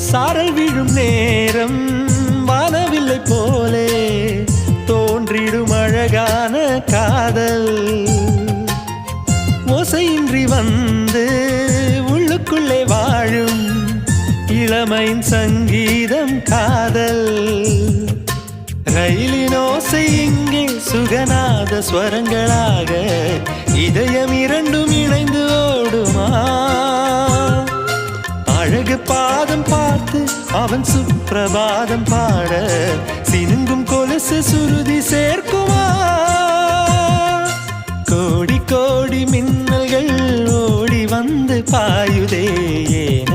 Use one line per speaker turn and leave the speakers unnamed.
சாரல் விழும் நேரம் வானவில்லை போலே தோன்றிடும் அழகான காதல் ஓசையின்றி வந்து உள்ளுக்குள்ளே வாழும் இளமையின் சங்கீதம் காதல் ரயிலின் ஓசை இங்கே சுகநாத ஸ்வரங்களாக இதயம் இரண்டும் இணைந்து ஓடுமா அழகு பாதம் பார்த்து அவன் சுப்பிரபாதம் பாட சினுங்கும் கொலுசு சுருதி சேர்க்குமா கோடி கோடி மின்னல்கள் ஓடி வந்து பாயுதே ஏன